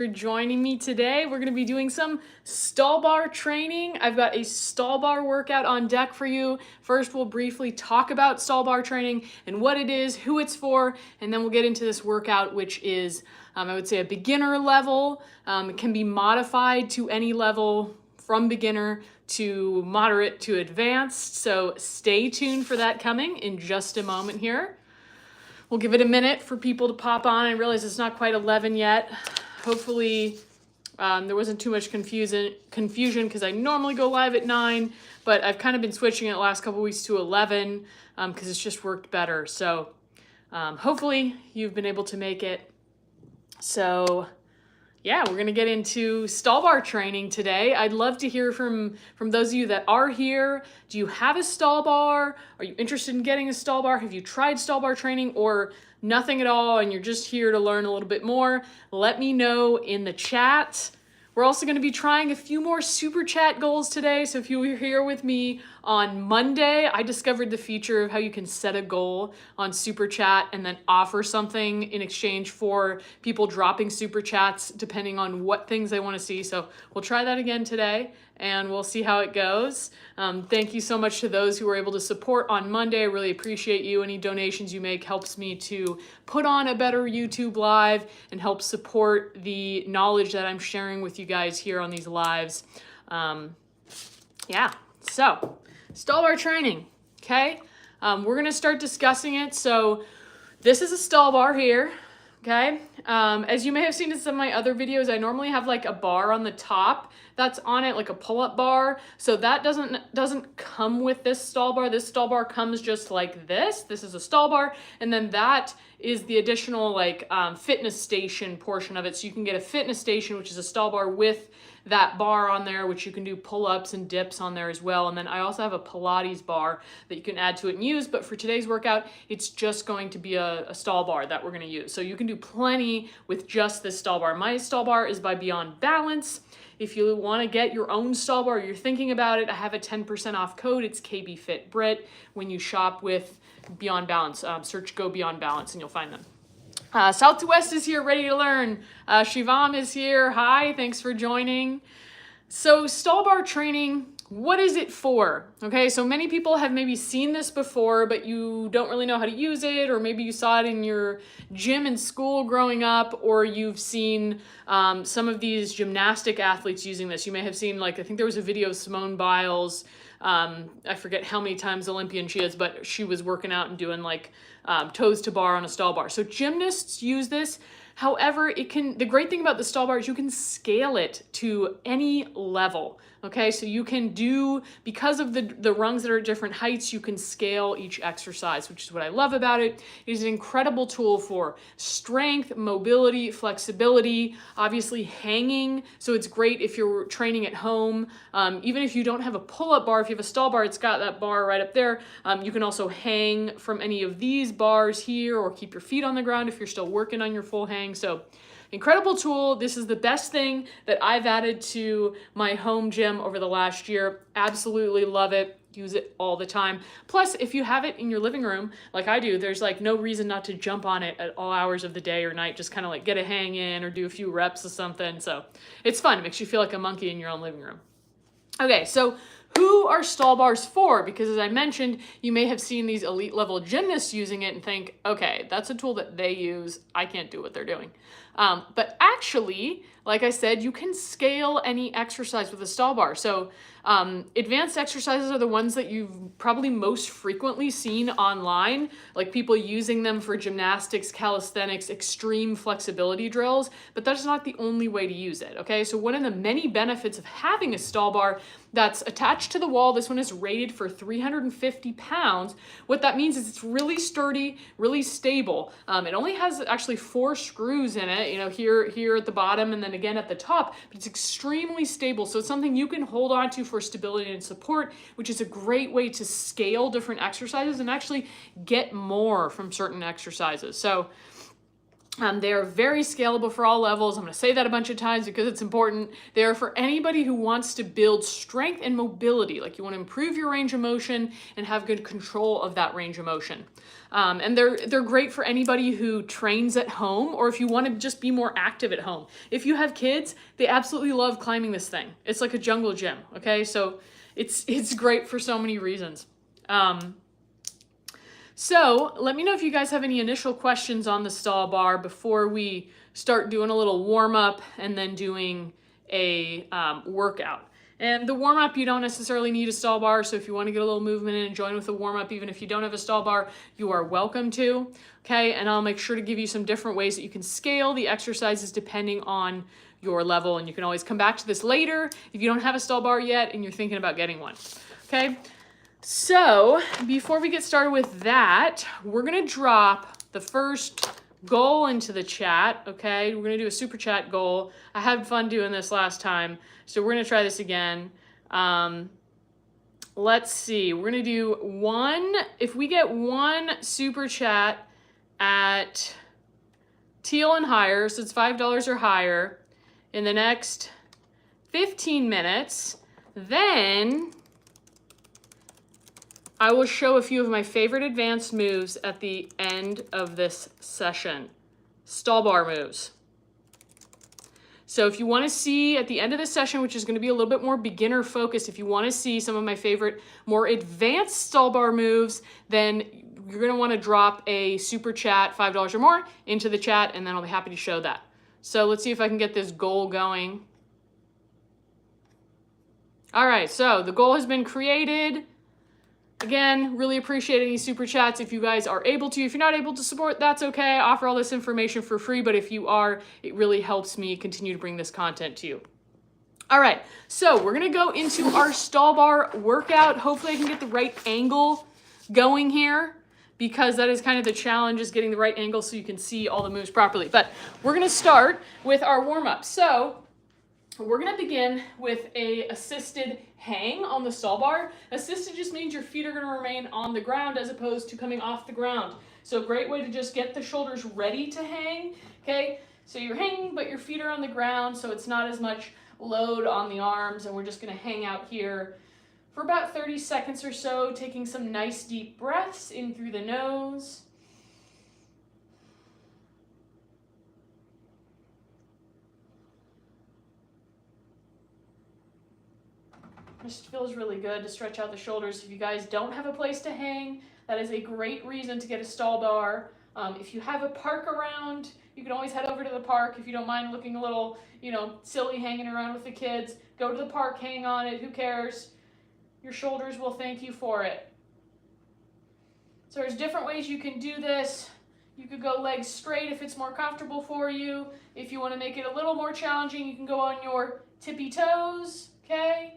For joining me today. We're going to be doing some stall bar training. I've got a stall bar workout on deck for you. First, we'll briefly talk about stall bar training and what it is, who it's for, and then we'll get into this workout, which is, I would say, a beginner level. It can be modified to any level from beginner to moderate to advanced. So stay tuned for that coming in just a moment here. We'll give it a minute for people to pop on. I realize it's not quite 11 yet. Hopefully there wasn't too much confusion because I normally go live at 9, but I've kind of been switching it the last couple weeks to 11 because it's just worked better. So hopefully you've been able to make it. So yeah, we're gonna get into stall bar training today. I'd love to hear from those of you that are here. Do you have a stall bar? Are you interested in getting a stall bar? Have you tried stall bar training or nothing at all and you're just here to learn a little bit more? Let me know in the chat. We're also going to be trying a few more super chat goals today. So if you were here with me on Monday, I discovered the feature of how you can set a goal on super chat and then offer something in exchange for people dropping super chats depending on what things they want to see. So we'll try that again today and we'll see how it goes. Thank you so much to those who were able to support on Monday. I really appreciate you. Any donations you make helps me to put on a better YouTube live and help support the knowledge that I'm sharing with you guys here on these lives. Yeah, so stall bar training, okay? We're gonna start discussing it. So this is a stall bar here, okay? As you may have seen in some of my other videos, I normally have like a bar on the top that's on it, like a pull-up bar. So that doesn't come with this stall bar. This stall bar comes just like this. This is a stall bar, and then that is the additional like fitness station portion of it. So you can get a fitness station, which is a stall bar with that bar on there, which you can do pull-ups and dips on there as well. And then I also have a Pilates bar that you can add to it and use, but for today's workout, it's just going to be a stall bar that we're gonna use. So you can do plenty with just this stall bar. My stall bar is by Beyond Balance. If you wanna get your own stall bar, you're thinking about it, I have a 10% off code. It's KB Fit Britt when you shop with Beyond Balance. Search Go Beyond Balance and you'll find them. South to West is here, ready to learn. Shivam is here. Hi, thanks for joining. So stall bar training, what is it for? Okay, so many people have maybe seen this before, but you don't really know how to use it, or maybe you saw it in your gym in school growing up, or you've seen some of these gymnastic athletes using this. You may have seen, like, I think there was a video of Simone Biles. I forget how many times Olympian she is, but she was working out and doing like toes to bar on a stall bar. So gymnasts use this. However, the great thing about the stall bar is you can scale it to any level. Okay, so you can do, because of the rungs that are at different heights, you can scale each exercise, which is what I love about it. It is an incredible tool for strength, mobility, flexibility, obviously hanging. So it's great if you're training at home. Even if you don't have a pull-up bar, if you have a stall bar, it's got that bar right up there. You can also hang from any of these bars here or keep your feet on the ground if you're still working on your full hang. So incredible tool. This is the best thing that I've added to my home gym over the last year. Absolutely love it. Use it all the time. Plus, if you have it in your living room, like I do, there's like no reason not to jump on it at all hours of the day or night. Just kind of like get a hang in or do a few reps or something. So it's fun. It makes you feel like a monkey in your own living room. Okay, so who are stall bars for? Because as I mentioned, you may have seen these elite level gymnasts using it and think, okay, that's a tool that they use. I can't do what they're doing. But actually, like I said, you can scale any exercise with a stall bar. So advanced exercises are the ones that you've probably most frequently seen online, like people using them for gymnastics, calisthenics, extreme flexibility drills, but that's not the only way to use it, okay? So one of the many benefits of having a stall bar that's attached to the wall, this one is rated for 350 pounds. What that means is it's really sturdy, really stable. It only has actually 4 screws in it, you know, here at the bottom and then again at the top, but it's extremely stable. So it's something you can hold on to for stability and support, which is a great way to scale different exercises and actually get more from certain exercises. So They are very scalable for all levels. I'm going to say that a bunch of times because it's important. They are for anybody who wants to build strength and mobility, like you want to improve your range of motion and have good control of that range of motion. And they're great for anybody who trains at home, or if you want to just be more active at home. If you have kids, they absolutely love climbing this thing. It's like a jungle gym, okay? So it's great for so many reasons. So let me know if you guys have any initial questions on the stall bar before we start doing a little warm up and then doing a workout. And the warm up, you don't necessarily need a stall bar. So if you want to get a little movement in and join with the warm up, even if you don't have a stall bar, you are welcome to. Okay. And I'll make sure to give you some different ways that you can scale the exercises depending on your level. And you can always come back to this later if you don't have a stall bar yet and you're thinking about getting one. Okay. So before we get started with that, we're going to drop the first goal into the chat, okay? We're going to do a super chat goal. I had fun doing this last time, so we're going to try this again. Let's see. We're going to do one. If we get one super chat at teal and higher, so it's $5 or higher, in the next 15 minutes, then I will show a few of my favorite advanced moves at the end of this session. Stall bar moves. So if you want to see at the end of this session, which is going to be a little bit more beginner focused, if you want to see some of my favorite more advanced stall bar moves, then you're going to want to drop a super chat, $5 or more, into the chat, and then I'll be happy to show that. So let's see if I can get this goal going. All right, so the goal has been created. Again, really appreciate any super chats if you guys are able to. If you're not able to support, that's okay. I offer all this information for free, but if you are, it really helps me continue to bring this content to you. All right, so we're gonna go into our stall bar workout. Hopefully I can get the right angle going here, because that is kind of the challenge, is getting the right angle so you can see all the moves properly. But we're gonna start with our warm-up. So we're gonna begin with a assisted hang on the stall bar. Assisted just means your feet are gonna remain on the ground as opposed to coming off the ground. So a great way to just get the shoulders ready to hang, okay? So you're hanging, but your feet are on the ground, so it's not as much load on the arms, and we're just gonna hang out here for about 30 seconds or so, taking some nice deep breaths in through the nose. Just feels really good to stretch out the shoulders. If you guys don't have a place to hang, that is a great reason to get a stall bar. If you have a park around, you can always head over to the park. If you don't mind looking a little, silly hanging around with the kids, go to the park, hang on it, who cares? Your shoulders will thank you for it. So there's different ways you can do this. You could go legs straight if it's more comfortable for you. If you want to make it a little more challenging, you can go on your tippy toes, okay?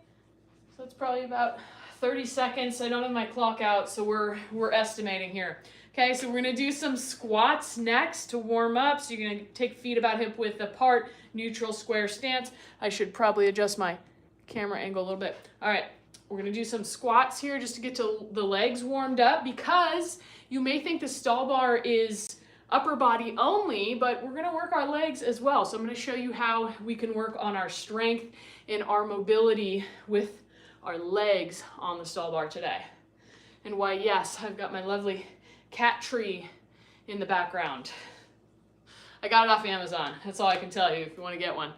So it's probably about 30 seconds. I don't have my clock out, so we're estimating here. Okay, so we're gonna do some squats next to warm up. So you're gonna take feet about hip width apart, neutral square stance. I should probably adjust my camera angle a little bit. All right, we're gonna do some squats here just to get to the legs warmed up, because you may think the stall bar is upper body only, but we're gonna work our legs as well. So I'm gonna show you how we can work on our strength and our mobility with our legs on the stall bar today. And why, yes, I've got my lovely cat tree in the background. I got it off Amazon. That's all I can tell you if you want to get one.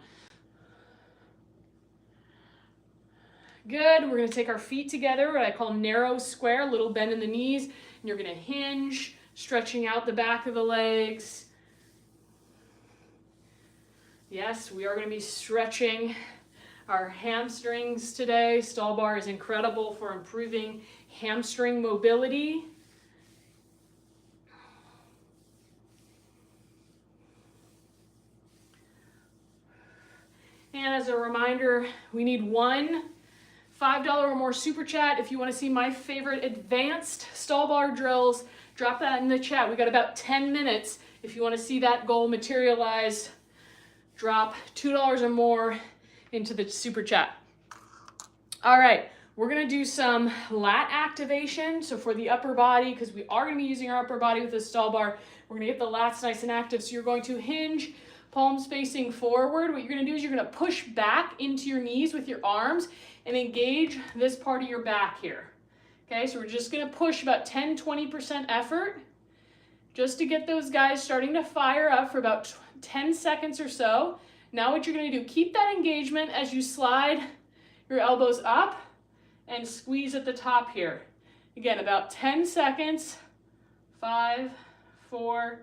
Good. We're going to take our feet together, what I call narrow square, little bend in the knees, and you're going to hinge, stretching out the back of the legs. Yes, we are going to be stretching our hamstrings today. Stall bar is incredible for improving hamstring mobility. And as a reminder, we need one $5 or more super chat. If you want to see my favorite advanced stall bar drills, drop that in the chat. We got about 10 minutes. If you want to see that goal materialize, drop $2 or more into the super chat. All right, We're gonna do some lat activation. So for the upper body, because we are gonna be using our upper body with this stall bar, we're gonna get the lats nice and active. So you're going to hinge, palms facing forward. What you're gonna do is you're gonna push back into your knees with your arms and engage this part of your back here. Okay, so we're just gonna push about 10-20% effort just to get those guys starting to fire up for about 10 seconds or so. Now what you're gonna do, keep that engagement as you slide your elbows up and squeeze at the top here. Again, about 10 seconds. 5, 4,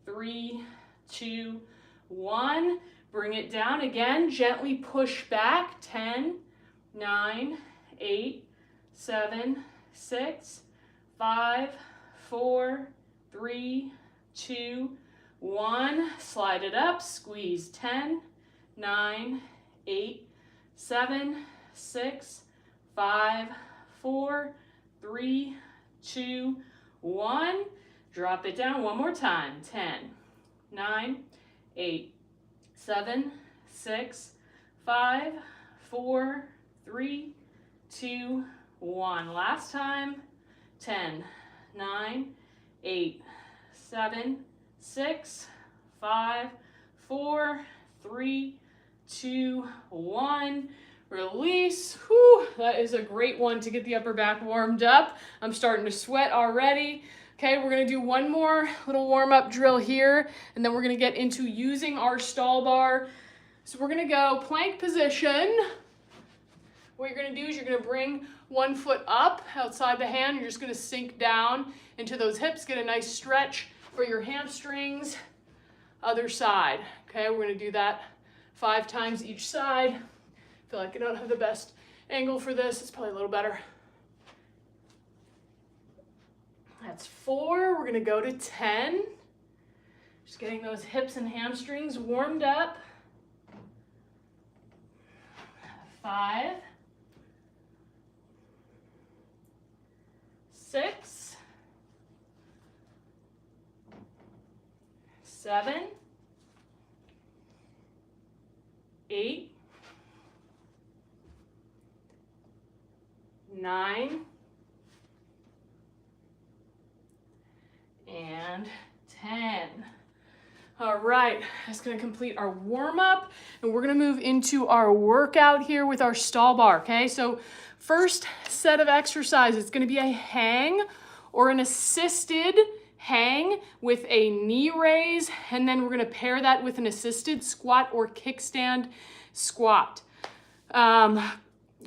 3, 2, 1. Bring it down again, gently push back. 10, 9, 8, 7, 6, 5, 4, 3, 2, 1. Slide it up, squeeze. 10, 9, 8, 7, 6, 5, 4, 3, 2, 1. Drop it down one more time. 10, 9, 8, 7, 6, 5, 4, 3, 2, 1. Last time. 10, 9, 8, 7, 6, 5, 4, 3, 2, 1. Release. Whew, that is a great one to get the upper back warmed up. I'm starting to sweat already. Okay, we're gonna do one more little warm-up drill here, and then we're gonna get into using our stall bar. So we're gonna go plank position. What you're gonna do is you're gonna bring one foot up outside the hand. You're just gonna sink down into those hips, get a nice stretch for your hamstrings. Other side. Okay, we're gonna do that 5 times each side. I feel like I don't have the best angle for this. It's probably a little better. That's 4. We're gonna go to 10. Just getting those hips and hamstrings warmed up. 5, 6, 7, 8, 9, and 10. All right, that's gonna complete our warm-up, and we're gonna move into our workout here with our stall bar, okay? So first set of exercises, it's gonna be a hang or an assisted hang with a knee raise, and then we're gonna pair that with an assisted squat or kickstand squat.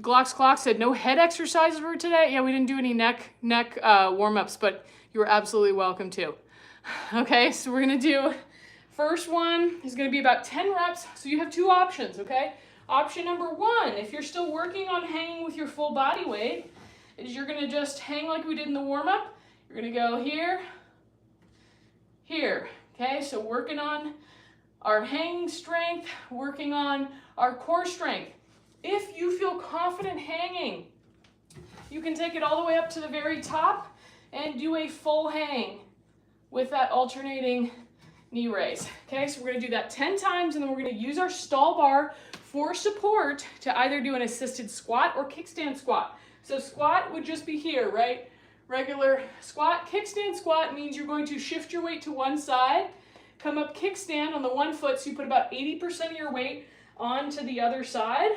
Glock's Clock said no head exercises for today. Yeah, we didn't do any neck warm-ups, but you are absolutely welcome to. Okay, so we're gonna do, first one is gonna be about 10 reps. So you have 2 options, okay? Option number 1, if you're still working on hanging with your full body weight, is you're gonna just hang like we did in the warm-up. You're gonna go here, here, okay? So working on our hanging strength, working on our core strength. If you feel confident hanging, you can take it all the way up to the very top and do a full hang with that alternating knee raise. Okay, so we're gonna do that 10 times, and then we're gonna use our stall bar for support to either do an assisted squat or kickstand squat. So squat would just be here, right? Regular squat. Kickstand squat means you're going to shift your weight to one side, come up kickstand on the one foot, so you put about 80% of your weight onto the other side,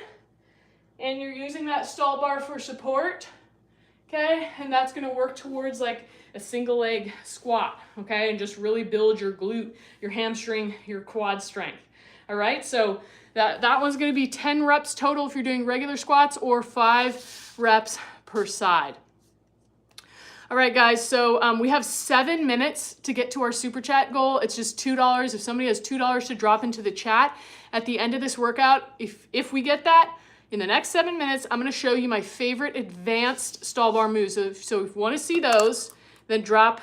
and you're using that stall bar for support, okay? And that's gonna work towards like a single leg squat, okay? And just really build your glute, your hamstring, your quad strength, all right? So that one's gonna be 10 reps total if you're doing regular squats, or 5 reps per side. All right, guys, so we have 7 minutes to get to our super chat goal. It's just $2. If somebody has $2 to drop into the chat at the end of this workout, if we get that, in the next 7 minutes, I'm gonna show you my favorite advanced stall bar moves. So if you wanna see those, then drop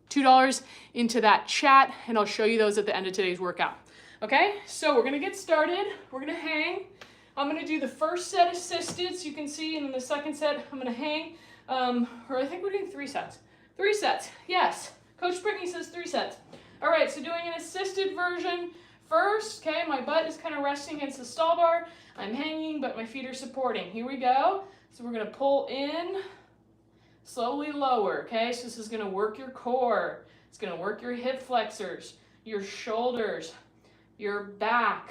$2 into that chat, and I'll show you those at the end of today's workout. Okay, so we're gonna get started. We're gonna hang. I'm gonna do the first set assisted, so you can see, and then the second set, I'm gonna hang. Or I think we're doing 3 sets. 3 sets, yes. Coach Brittany says 3 sets. All right, so doing an assisted version. first. Okay, my butt is kind of resting against the stall bar. I'm hanging, but my feet are supporting. Here we go. So we're going to pull in, slowly lower. Okay, so this is going to work your core. It's going to work your hip flexors, your shoulders, your back.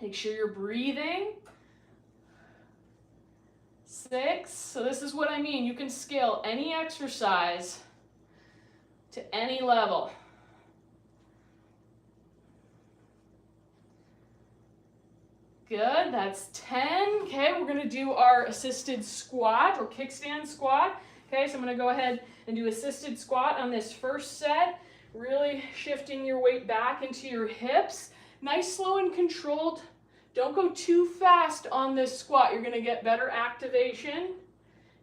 Make sure you're breathing. 6. So this is what I mean. You can scale any exercise to any level. Good, that's 10. Okay, we're gonna do our assisted squat or kickstand squat. Okay, so I'm gonna go ahead and do assisted squat on this first set, really shifting your weight back into your hips. Nice, slow, and controlled. Don't go too fast on this squat. You're gonna get better activation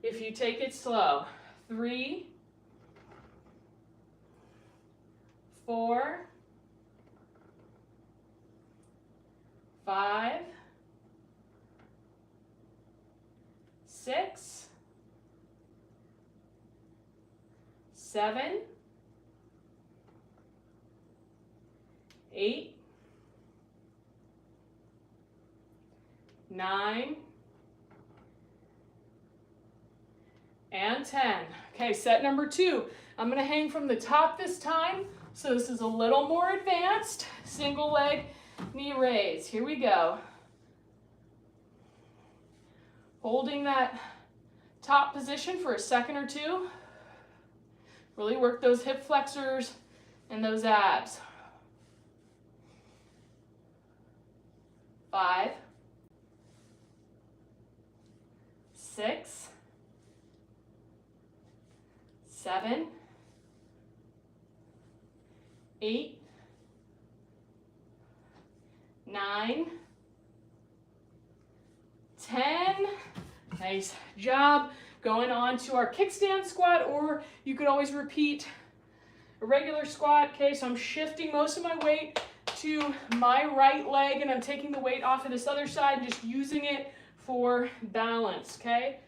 if you take it slow. 3, 4, 5, 6, 7, 8, 9, and 10. Okay, set number 2. I'm going to hang from the top this time, so this is a little more advanced. Single leg knee raise. Here we go. Holding that top position for a second or two. Really work those hip flexors and those abs. 5, 6, 7, 8, 9, 10. Nice job. Going on to our kickstand squat, or you could always repeat a regular squat. Okay, so I'm shifting most of my weight to my right leg, and I'm taking the weight off of this other side and just using it for balance, okay?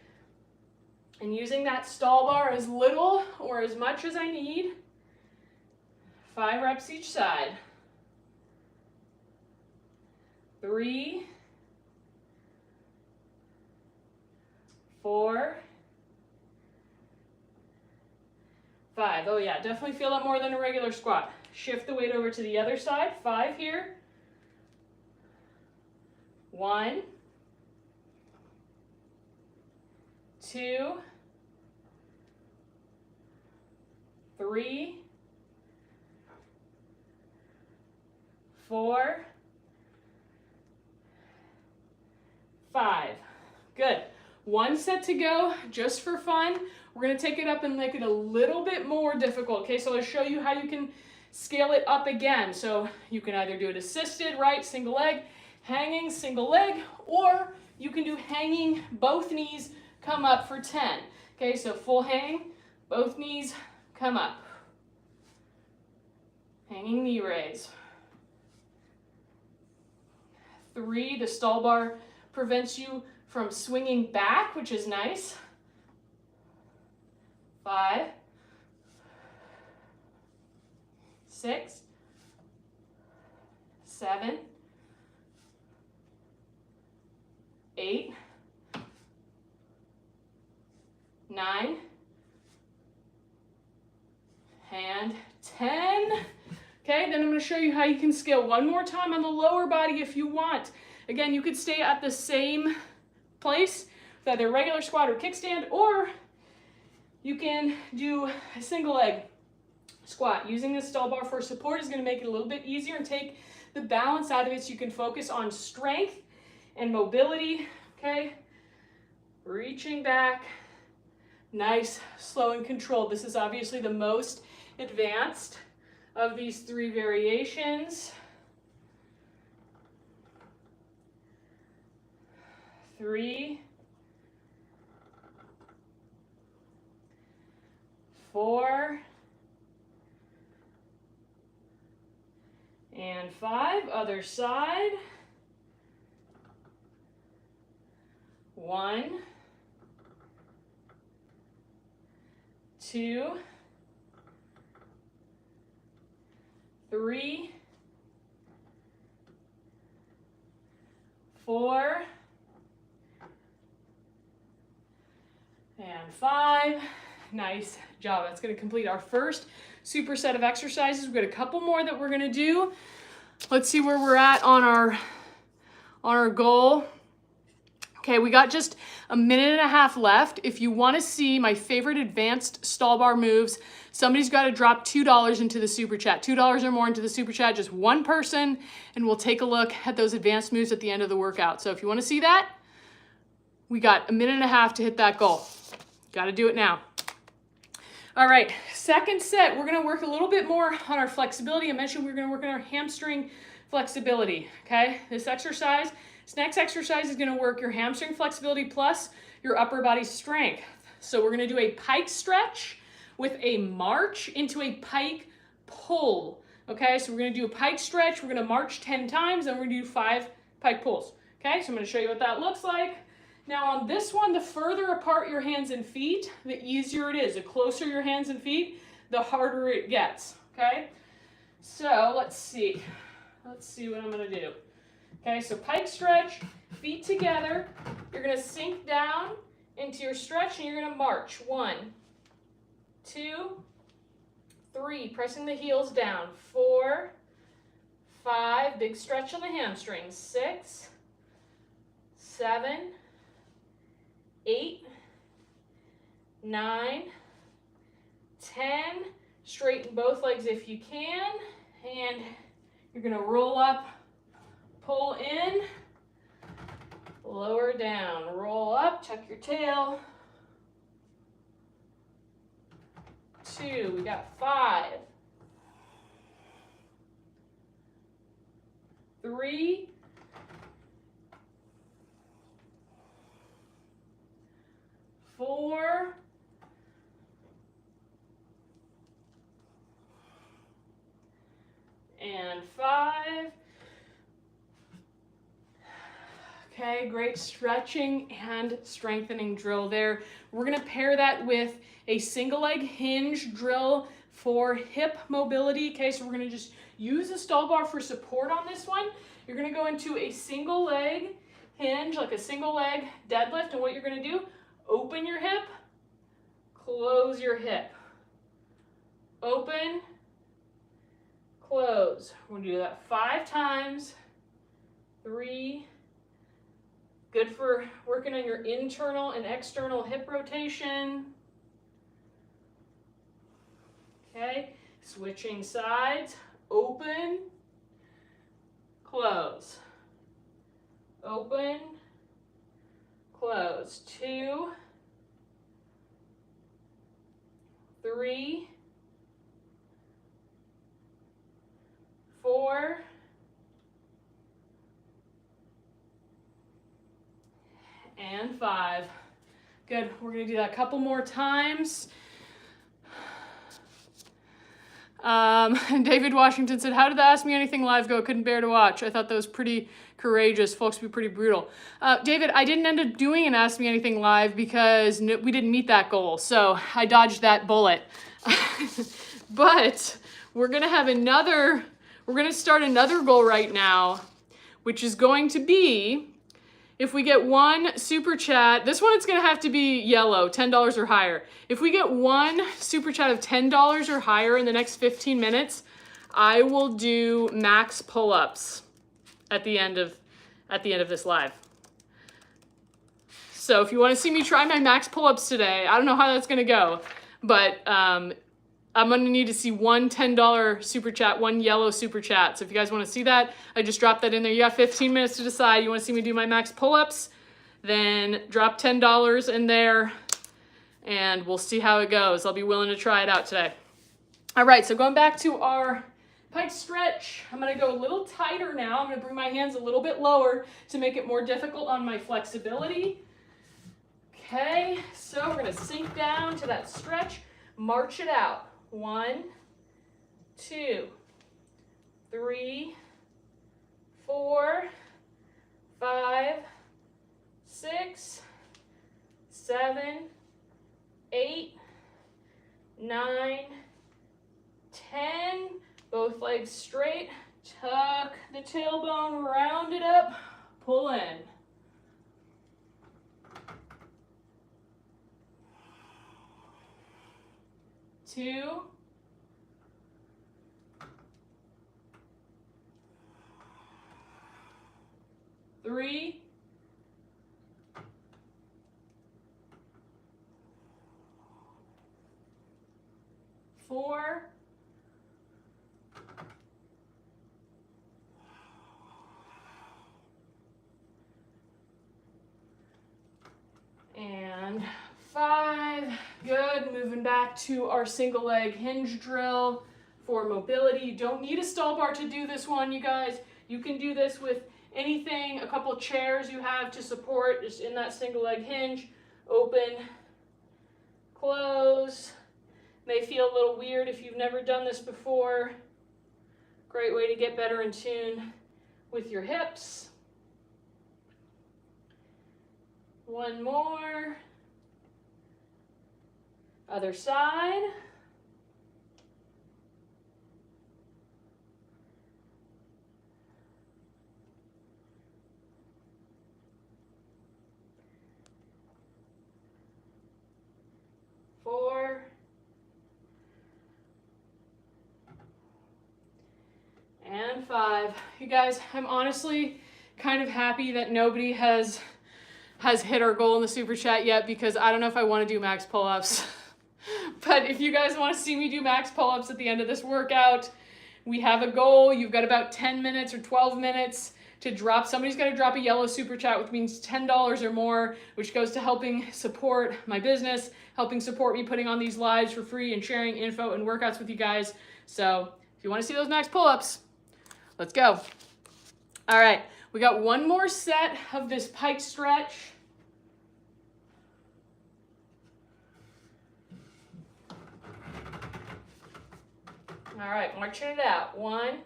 And using that stall bar as little or as much as I need. 5 reps each side. 3, 4, 5. Oh yeah, definitely feel it more than a regular squat. Shift the weight over to the other side. 5 here. 1, 2, 3, 4, 5. Good. 1 set to go, just for fun. We're going to take it up and make it a little bit more difficult. Okay, so I'll show you how you can scale it up again. So you can either do it assisted, right, single leg, hanging, single leg, or you can do hanging, both knees come up for 10. Okay, so full hang, both knees come up. Hanging knee raise. 3, the stall bar prevents you from swinging back, which is nice. 5, 6, 7, 8, 9, and 10. Okay, then I'm going to show you how you can scale one more time on the lower body if you want. Again, you could stay at the same place with either regular squat or kickstand, or you can do a single leg squat. Using the stall bar for support is going to make it a little bit easier and take the balance out of it so you can focus on strength and mobility. Okay, reaching back. Nice, slow, and controlled. This is obviously the most advanced of these 3 variations. 3, 4, and 5. Other side. 1, 2, 3, 4, and 5. Nice job. That's going to complete our first superset of exercises. We've got a couple more that we're going to do. Let's see where we're at on our goal. Okay, we got just a minute and a half left. If you want to see my favorite advanced stall bar moves, somebody's got to drop $2 into the super chat. $2 or more into the super chat, just one person, and we'll take a look at those advanced moves at the end of the workout. So if you want to see that, we got a minute and a half to hit that goal. Got to do it now. All right, second set, we're going to work a little bit more on our flexibility. I mentioned we're going to work on our hamstring flexibility, okay? This next exercise is going to work your hamstring flexibility plus your upper body strength. So we're going to do a pike stretch with a march into a pike pull, okay? So we're going to do a pike stretch, we're going to march 10 times, and we're going to do 5 pike pulls, okay? So I'm going to show you what that looks like. Now on this one, the further apart your hands and feet, the easier it is. The closer your hands and feet, the harder it gets, okay? So let's see what I'm going to do. Okay, so pike stretch, feet together. You're going to sink down into your stretch and you're going to march. 1, 2, 3, pressing the heels down. 4, 5, big stretch on the hamstrings. 6, 7, 8, 9, 10. Straighten both legs if you can. And you're going to roll up, pull in, lower down, roll up, tuck your tail. 2, we got 5, 3, 4, and 5. Okay, great stretching and strengthening drill there. We're going to pair that with a single leg hinge drill for hip mobility. Okay, so we're going to just use a stall bar for support on this one. You're going to go into a single leg hinge, like a single leg deadlift, and what you're going to do, open your hip, close your hip. Open, close. We're going to do that 5 times. 3. Good for working on your internal and external hip rotation. Okay, switching sides. Open, close. Open, close. 2, 3, 4, and 5. Good. We're going to do that a couple more times. David Washington said, how did the Ask Me Anything live go? Couldn't bear to watch. I thought that was pretty courageous. Folks be pretty brutal. David, I didn't end up doing an Ask Me Anything live because we didn't meet that goal. So I dodged that bullet. But we're going to start another goal right now, which is going to be, if we get one super chat, this one it's going to have to be yellow, $10 or higher. If we get one super chat of $10 or higher in the next 15 minutes, I will do max pull-ups at the end of this live. So if you want to see me try my max pull-ups today, I don't know how that's going to go, but I'm going to need to see one $10 super chat, one yellow super chat. So if you guys want to see that, I just dropped that in there. You got 15 minutes to decide. You want to see me do my max pull-ups? Then drop $10 in there, and we'll see how it goes. I'll be willing to try it out today. All right, so going back to our pike stretch, I'm going to go a little tighter now. I'm going to bring my hands a little bit lower to make it more difficult on my flexibility. Okay, so we're going to sink down to that stretch, march it out. 1, 2, 3, 4, 5, 6, 7, 8, 9, 10. Both legs straight. Tuck the tailbone, round it up, pull in. 2, 3, 4, and 5. Good. Moving back to our single leg hinge drill for mobility. You don't need a stall bar to do this one, you guys. You can do this with anything, a couple of chairs you have to support just in that single leg hinge. Open, close. May feel a little weird if you've never done this before. Great way to get better in tune with your hips. One more. Other side. Four. And 5. You guys, I'm honestly kind of happy that nobody has hit our goal in the super chat yet, because I don't know if I want to do max pull-ups. But if you guys want to see me do max pull-ups at the end of this workout, we have a goal. You've got about 10 minutes or 12 minutes to drop. Somebody's got to drop a yellow super chat, which means $10 or more, which goes to helping support my business, helping support me putting on these lives for free and sharing info and workouts with you guys. So if you want to see those max pull-ups, let's go. All right, we got one more set of this pike stretch. All right, marching it out. 1,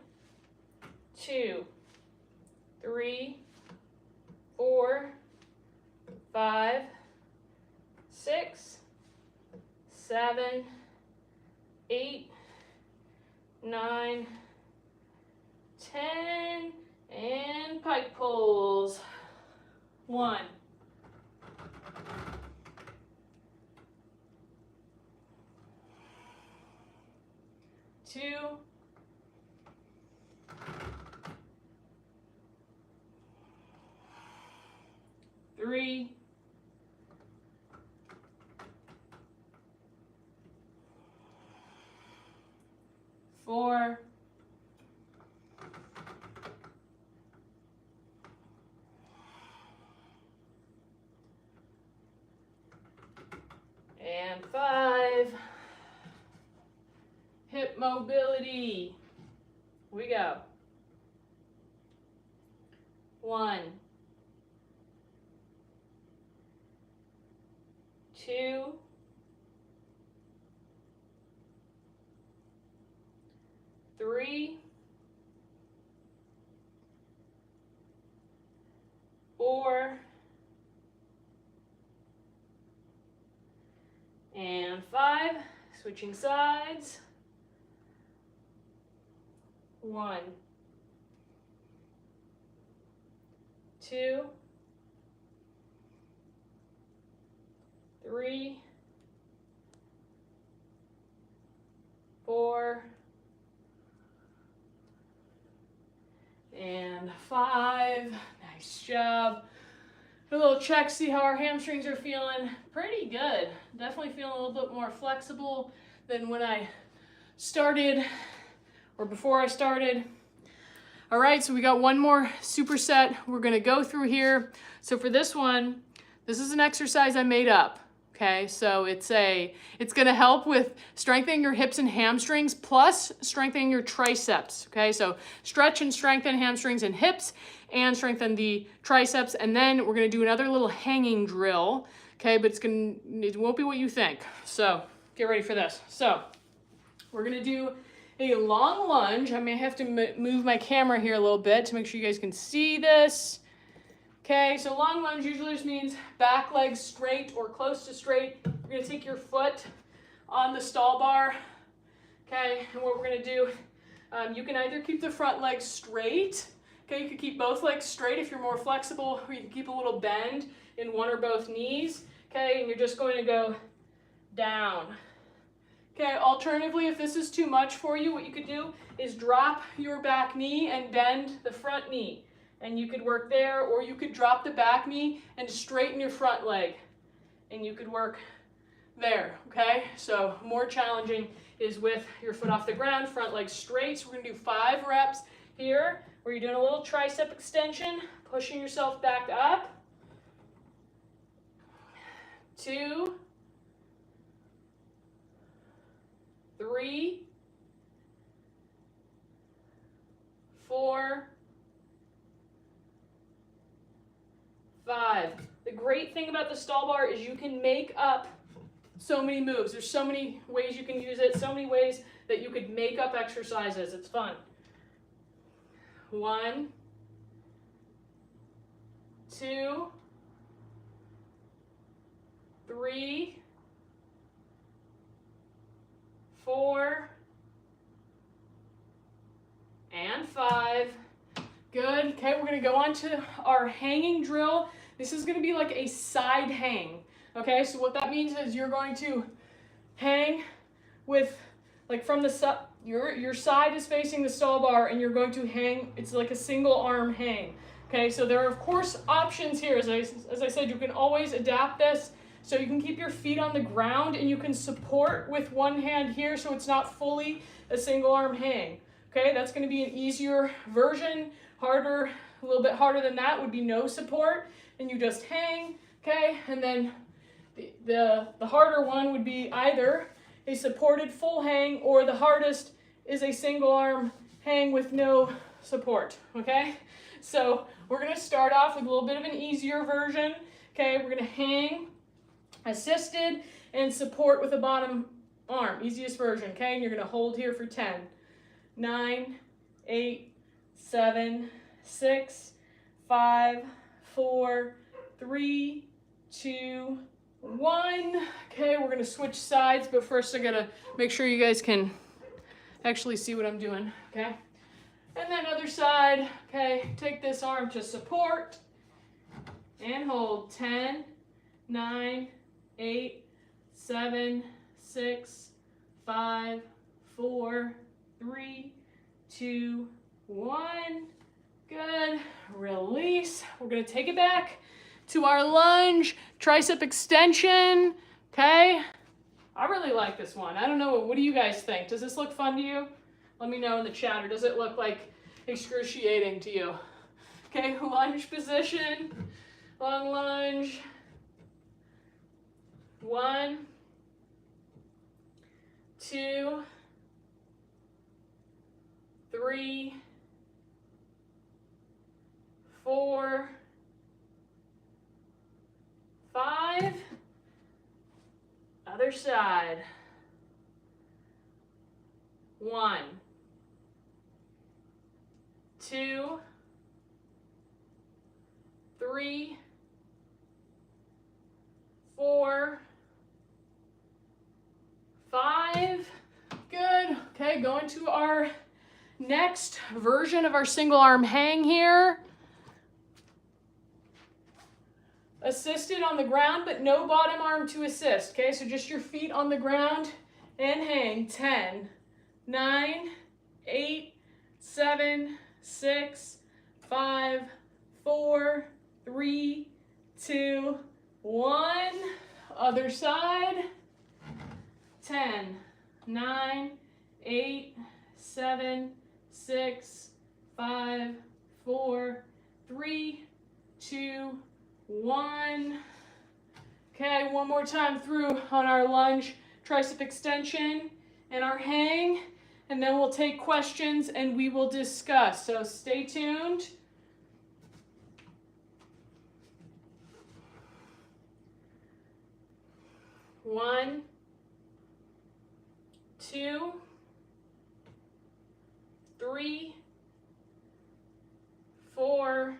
2, 3, 4, 5, 6, 7, 8, 9, 10, and pike pulls. 1, 2, 3, 4, 5. Hip mobility. We go. 1, 2, 3, 4, and 5. Switching sides. 1, 2, 3, 4, and 5. Nice job. A little check, see how our hamstrings are feeling. Pretty good. Definitely feeling a little bit more flexible than when I started, or before I started. All right, so we got one more superset we're gonna go through here. So for this one, this is an exercise I made up, okay? So it's gonna help with strengthening your hips and hamstrings, plus strengthening your triceps, okay? So stretch and strengthen hamstrings and hips, and strengthen the triceps, and then we're gonna do another little hanging drill, okay? But it won't be what you think. So get ready for this. So we're gonna do a long lunge. I may have to move my camera here a little bit to make sure you guys can see this. Okay, so long lunge usually just means back leg straight or close to straight. You're gonna take your foot on the stall bar, okay? And what we're gonna do, you can either keep the front leg straight, Okay, you could keep both legs straight if you're more flexible, or you can keep a little bend in one or both knees. Okay, and you're just going to go down. Okay, alternatively, if this is too much for you, what you could do is drop your back knee and bend the front knee. And you could work there, or you could drop the back knee and straighten your front leg. And you could work there, okay? So more challenging is with your foot off the ground, front leg straight. So we're gonna do 5 reps here, where you're doing a little tricep extension, pushing yourself back up. 2, 3, 4, 5. The great thing about the stall bar is you can make up so many moves. There's so many ways you can use it, so many ways that you could make up exercises. It's fun. 1, 2, 3, 4, and 5. Good. Okay, we're going to go on to our hanging drill. This is going to be like a side hang. Okay, so what that means is you're going to hang with, like from the your side is facing the stall bar, and you're going to hang. It's like a single arm hang. Okay, so there are of course options here. As I said, you can always adapt this. So you can keep your feet on the ground, and you can support with one hand here, so it's not fully a single arm hang. Okay, that's going to be an easier version. Harder, a little bit harder than that would be no support, and you just hang. Okay, and then the harder one would be either a supported full hang, or the hardest is a single arm hang with no support. Okay, so we're going to start off with a little bit of an easier version. Okay, we're going to hang assisted and support with the bottom arm, easiest version. Okay, and you're going to hold here for 10, 9, 8, 7, 6, 5, 4, 3, 2, 1. Okay, we're going to switch sides, but first I got to make sure you guys can actually see what I'm doing. Okay, and then other side. Okay, take this arm to support and hold. 10, 9, 8, 7, 6, 5, 4, 3, 2, 1. Good. Release. We're going to take it back to our lunge, tricep extension. Okay. I really like this one. I don't know. What do you guys think? Does this look fun to you? Let me know in the chat. Or does it look like excruciating to you? Okay. Lunge position. Long lunge. 1, 2, 3, 4, 5. Other side. 1, 2, 3, 4, 5. Good. Okay, going to our next version of our single arm hang here. Assisted on the ground, but no bottom arm to assist. Okay, so just your feet on the ground and hang. 10, 9, 8, 7, 6, 5, 4, 3, 2, 1. Other side. 10, 9, 8, 7, 6, 5, 4, 3, 2, 1. Okay, one more time through on our lunge, tricep extension, and our hang, and then we'll take questions and we will discuss. So stay tuned. One, 2, 3, 4,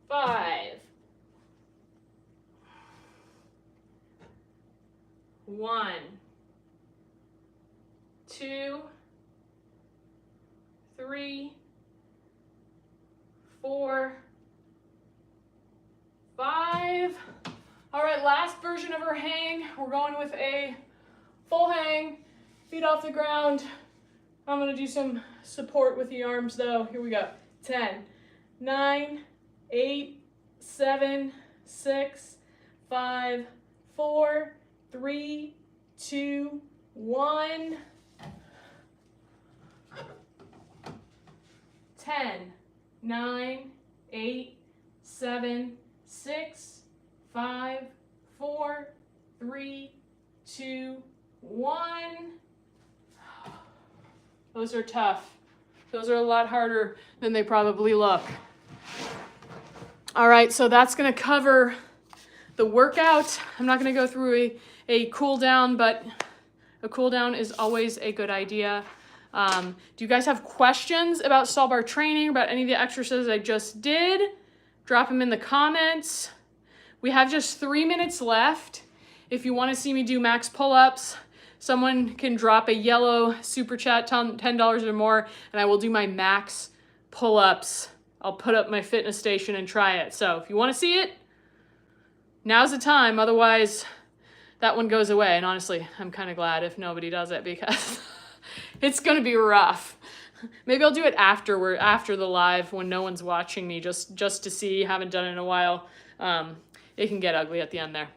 5. 1, 2, 3, 4, 5. All right, last version of our hang. We're going with a full hang, feet off the ground. I'm gonna do some support with the arms though. Here we go. 10, 9, 8, 7, 6, 5, 4, 3, 2, 1. 10, 9, 8, 7, 6, 5, 4, 3, 2, 1. Those are tough. Those are a lot harder than they probably look. All right, so that's gonna cover the workout. I'm not gonna go through a cool down, but a cool down is always a good idea. Do you guys have questions about stall bar training, about any of the exercises I just did? Drop them in the comments. We have just 3 minutes left. If you want to see me do max pull-ups, someone can drop a yellow super chat, $10 or more, and I will do my max pull-ups. I'll put up my fitness station and try it. So if you want to see it, now's the time. Otherwise, that one goes away. And honestly, I'm kind of glad if nobody does it because it's going to be rough. Maybe I'll do it after the live when no one's watching me, just to see. Haven't done it in a while. It can get ugly at the end there.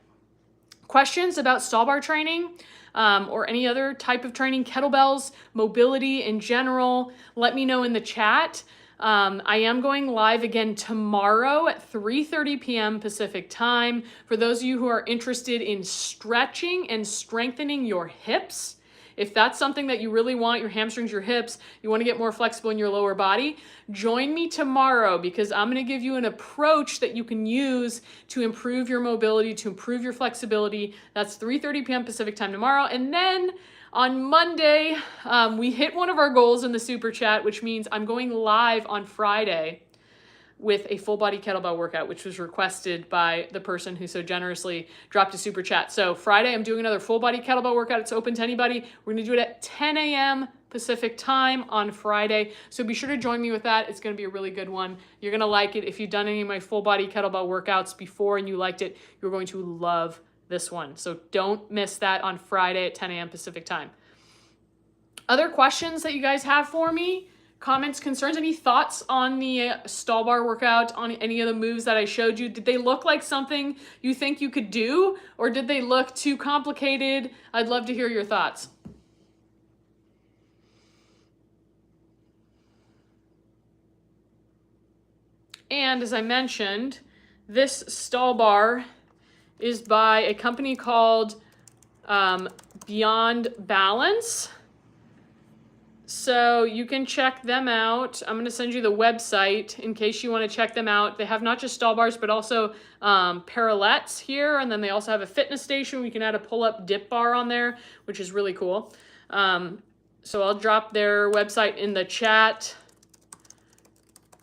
Questions about stall bar training or any other type of training, kettlebells, mobility in general, let me know in the chat. I am going live again tomorrow at 3:30 p.m. Pacific time. For those of you who are interested in stretching and strengthening your hips, if that's something that you really want, your hamstrings, your hips, you want to get more flexible in your lower body, join me tomorrow because I'm going to give you an approach that you can use to improve your mobility, to improve your flexibility. That's 3:30 p.m. Pacific time tomorrow. And then on Monday, we hit one of our goals in the super chat, which means I'm going live on Friday with a full body kettlebell workout, which was requested by the person who so generously dropped a super chat. So Friday, I'm doing another full body kettlebell workout. It's open to anybody. We're gonna do it at 10 a.m. Pacific time on Friday. So be sure to join me with that. It's gonna be a really good one. You're gonna like it. If you've done any of my full body kettlebell workouts before and you liked it, you're going to love this one. So don't miss that on Friday at 10 a.m. Pacific time. Other questions that you guys have for me? Comments, concerns, any thoughts on the stall bar workout, on any of the moves that I showed you? Did they look like something you think you could do, or did they look too complicated? I'd love to hear your thoughts. And as I mentioned, this stall bar is by a company called Beyond Balance. So you can check them out. I'm going to send you the website in case you want to check them out. They have not just stall bars, but also parallettes here. And then they also have a fitness station. We can add a pull-up dip bar on there, which is really cool. So I'll drop their website in the chat.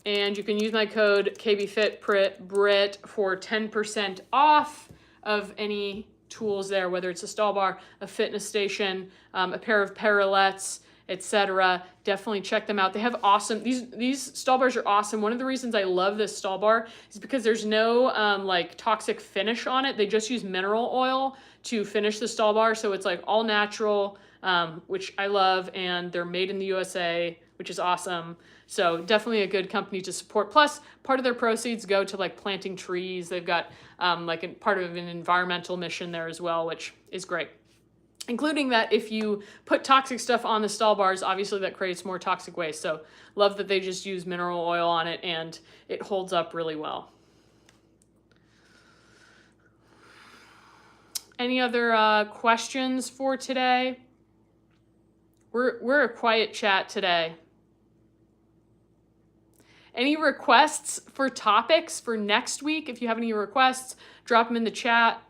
And you can use my code KB Fit Britt for 10% off of any tools there, whether it's a stall bar, a fitness station, a pair of parallettes, etc. Definitely check them out. They have awesome, these stall bars are awesome. One of the reasons I love this stall bar is because there's no like toxic finish on it. They just use mineral oil to finish the stall bar. So it's like all natural, which I love, and they're made in the USA, which is awesome. So definitely a good company to support. Plus, part of their proceeds go to like planting trees. They've got like a part of an environmental mission there as well, which is great. Including that if you put toxic stuff on the stall bars, obviously that creates more toxic waste. So love that they just use mineral oil on it and it holds up really well. Any other questions for today? We're a quiet chat today. Any requests for topics for next week? If you have any requests, drop them in the chat.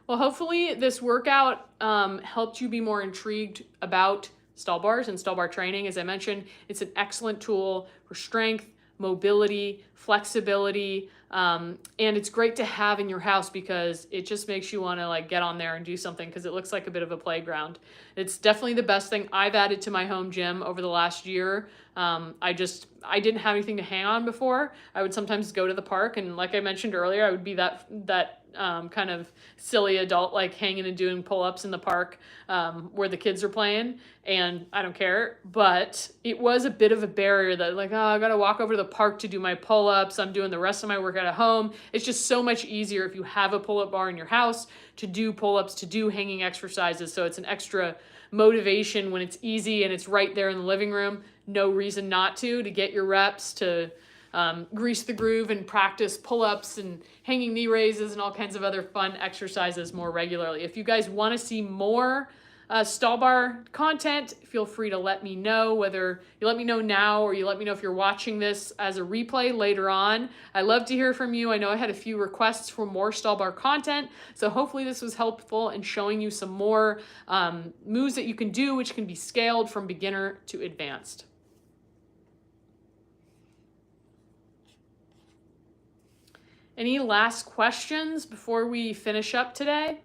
Well, hopefully this workout helped you be more intrigued about stall bars and stall bar training. As I mentioned, it's an excellent tool for strength, mobility, flexibility, and it's great to have in your house because it just makes you want to like get on there and do something because it looks like a bit of a playground. It's definitely the best thing I've added to my home gym over the last year. I didn't have anything to hang on before. I would sometimes go to the park, and like I mentioned earlier, I would be that kind of silly adult like hanging and doing pull-ups in the park where the kids are playing, and I don't care. But it was a bit of a barrier that like, oh, I gotta walk over to the park to do my pull-ups. I'm doing the rest of my workout at home. It's just so much easier if you have a pull-up bar in your house to do pull-ups, to do hanging exercises. So it's an extra motivation when it's easy and it's right there in the living room. No reason not to get your reps, to grease the groove and practice pull-ups and hanging knee raises and all kinds of other fun exercises more regularly. If you guys want to see more stall bar content, feel free to let me know, whether you let me know now or you let me know if you're watching this as a replay later on. I love to hear from you. I know I had a few requests for more stall bar content, so hopefully this was helpful in showing you some more moves that you can do, which can be scaled from beginner to advanced. Any last questions before we finish up today?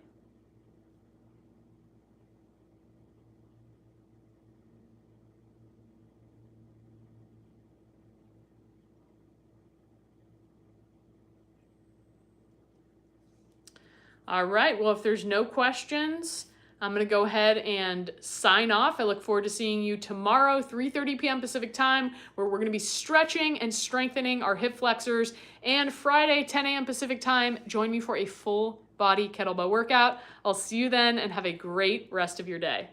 All right, well, if there's no questions, I'm going to go ahead and sign off. I look forward to seeing you tomorrow, 3:30 p.m. Pacific time, where we're going to be stretching and strengthening our hip flexors. And Friday, 10 a.m. Pacific time, join me for a full body kettlebell workout. I'll see you then and have a great rest of your day.